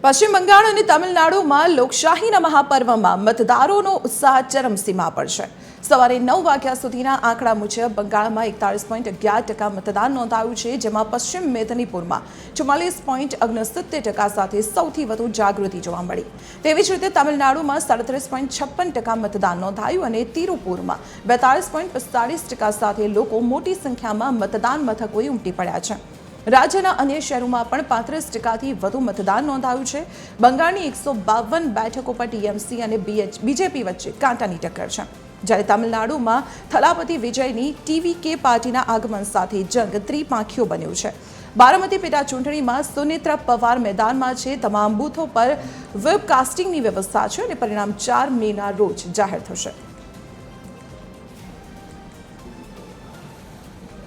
પશ્ચિમ બંગાળ અને તમિલનાડુમાં લોકશાહીના મહાપર્વમાં મતદારોનો ઉત્સાહ ચરમસીમા પર છે। સવારે 9 વાગ્યા સુધીના આંકડા મુજબ બંગાળમાં 41.11% મતદાન નોંધાયું છે, જેમાં પશ્ચિમ મેદનીપુરમાં 44.69% સાથે સૌથી વધુ જાગૃતિ જોવા મળી। તેવી જ રીતે તમિલનાડુમાં 37.56% મતદાન નોંધાયું અને તિરુપુરમાં 42.45% સાથે લોકો મોટી સંખ્યામાં મતદાન મથકોએ ઉમટી પડ્યા છે। રાજ્યના અન્ય શહેરોમાં પણ 35%થી વધુ મતદાન નોંધાયું છે। બંગાળની 152 બેઠકો પર ટીએમસી અને બીજેપી વચ્ચે કાંટાની ટક્કર છે, જ્યારે તમિલનાડુમાં થલાપતિ વિજયની ટીવીકે પાર્ટીના આગમન સાથે જંગ ત્રિપાંખીયો બન્યો છે। બારામતી પેટા ચૂંટણીમાં સુનેત્રા પવાર મેદાનમાં છે। તમામ બૂથો પર વેબકાસ્ટિંગની વ્યવસ્થા છે અને પરિણામ 4 મેના રોજ જાહેર થશે।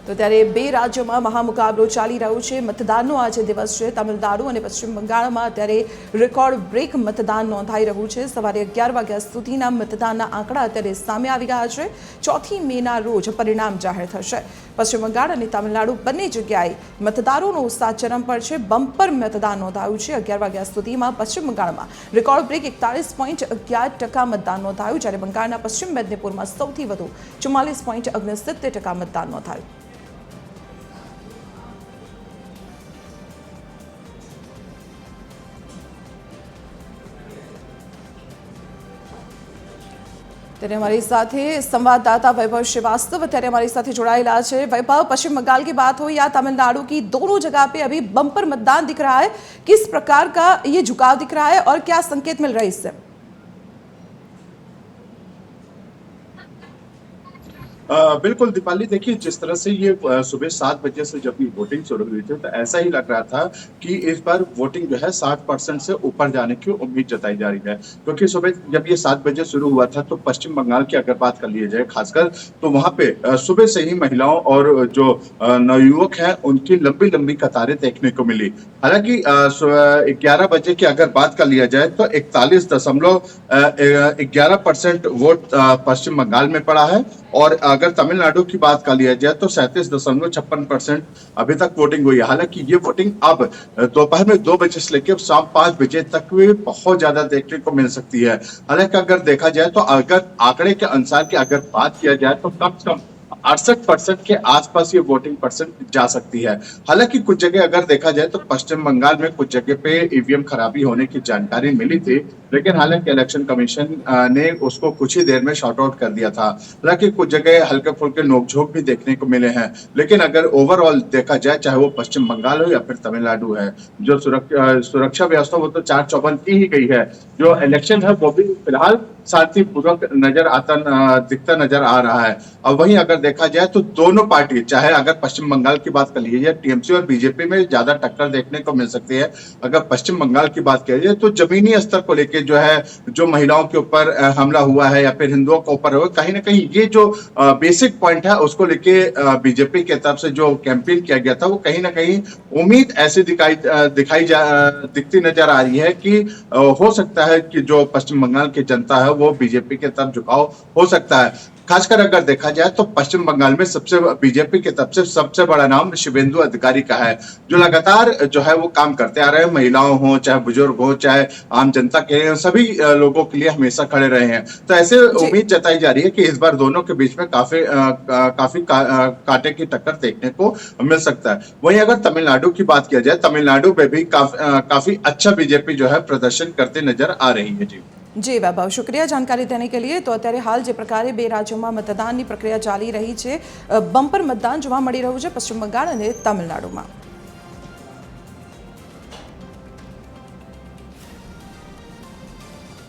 તો ત્યારે બે રાજ્યોમાં મહામુકાબલો ચાલી રહ્યો છે। મતદાનનો આજે દિવસ છે। તમિલનાડુ અને પશ્ચિમ બંગાળમાં અત્યારે રેકોર્ડ બ્રેક મતદાન નોંધાઈ રહ્યું છે। સવારે 11 વાગ્યા સુધીના મતદાનના આંકડા અત્યારે સામે આવી ગયા છે। 4 મેના રોજ પરિણામ જાહેર થશે। પશ્ચિમ બંગાળ અને તમિલનાડુ બંને જગ્યાએ મતદારોનો ઉત્સાહ ચરમ પર છે। બમ્પર મતદાન નોંધાયું છે। 11 વાગ્યા સુધીમાં પશ્ચિમ બંગાળમાં રેકોર્ડ બ્રેક 41.11% મતદાન નોંધાયું, જ્યારે બંગાળના પશ્ચિમ મેદનીપુરમાં સૌથી વધુ 44.69% મતદાન નોંધાયું। ત્યારે हमारे साथ संवाददाता वैभव श्रीवास्तव અત્યારે हमारे साथ जोड़ाएला है। वैभव, पश्चिम बंगाल की बात हो या तमिलनाडु की, दोनों जगह पे अभी बम्पर मतदान दिख रहा है। किस प्रकार का ये झुकाव दिख रहा है और क्या संकेत मिल रहा है इससे? बिल्कुल दीपाली, देखिए जिस तरह से ये सुबह 7 बजे से जब ये वोटिंग शुरू हुई थी तो ऐसा ही लग रहा था कि इस बार वोटिंग जो है 60% से ऊपर जाने की उम्मीद जताई जा रही है, क्योंकि सुबह जब ये 7 बजे शुरू हुआ था तो पश्चिम बंगाल की अगर बात कर ली जाए खासकर, तो वहां पे सुबह से ही महिलाओं और जो नवयुवक हैं उनकी लंबी लंबी कतारें देखने को मिली। हालांकि 11 बजे की अगर बात कर लिया जाए तो 41.11% वोट पश्चिम बंगाल में पड़ा है, और अगर तमिलनाडु की बात कर लिया जाए तो 37.56% अभी तक वोटिंग हुई है। हालांकि ये वोटिंग अब दोपहर में 2 बजे से लेकर शाम 5 बजे तक भी बहुत ज्यादा देखने को मिल सकती है। हालांकि अगर देखा जाए तो अगर आंकड़े के अनुसार की अगर बात किया जाए तो कम से कम 68% के आसपास ये वोटिंग परसेंट जा सकती है। हालांकि कुछ जगह अगर देखा जाए तो पश्चिम बंगाल में कुछ जगह पे ईवीएम खराबी होने की जानकारी मिली थी, लेकिन हालांकि इलेक्शन कमीशन ने उसको कुछ ही देर में शॉर्ट आउट कर दिया था। हालांकि कुछ जगह हल्के फुल्के नोकझोंक भी देखने को मिले हैं, लेकिन अगर ओवरऑल देखा जाए, चाहे वो पश्चिम बंगाल हो या फिर तमिलनाडु है, जो सुरक्षा व्यवस्था वो तो चार चौबंद की ही गई है। जो इलेक्शन है वो भी फिलहाल शांतिपूर्वक दिखता नजर आ रहा है। और वहीं अगर देखा जाए तो दोनों पार्टी, चाहे अगर पश्चिम बंगाल की बात कर लीजिए, टीएमसी और बीजेपी में ज्यादा टक्कर देखने को मिल सकती है। अगर पश्चिम बंगाल की बात की जाए तो जमीनी स्तर को लेकर जो है, जो महिलाओं के ऊपर हमला हुआ है या फिर हिंदुओं के ऊपर हुआ, कहीं ना कहीं ये जो बेसिक पॉइंट है उसको लेके बीजेपी की तरफ से जो कैंपेन किया गया था वो कहीं ना कहीं उम्मीद ऐसी दिखती नजर आ रही है कि हो सकता है कि जो पश्चिम बंगाल की जनता है वो बीजेपी की तरफ झुकाव हो सकता है। खासकर अगर देखा जाए तो पश्चिम बंगाल में बीजेपी की तरफ से सबसे बड़ा नाम शुभेंदु अधिकारी का है, जो लगातार जो है वो काम करते आ रहे हैं। महिलाओं हो, चाहे बुजुर्ग हो, चाहे आम जनता के, सभी लोगों के लिए हमेशा खड़े रहे हैं। तो ऐसे उम्मीद जताई जा रही है कि इस बार दोनों के बीच में काफी कांटे की टक्कर देखने को मिल सकता है। वहीं अगर तमिलनाडु की बात किया जाए, तमिलनाडु में भी काफी अच्छा बीजेपी जो है प्रदर्शन करते नजर आ रही है। जी वैभव, शुक्रिया जानकारी देने के लिए। तो અત્યારે હાલ જે પ્રકારે બે રાજ્યોમાં મતદાનની પ્રક્રિયા ચાલી રહી છે, બમ્પર મતદાન જોવા મળી રહ્યું છે પશ્ચિમ બંગાળ અને તમિલનાડુમાં।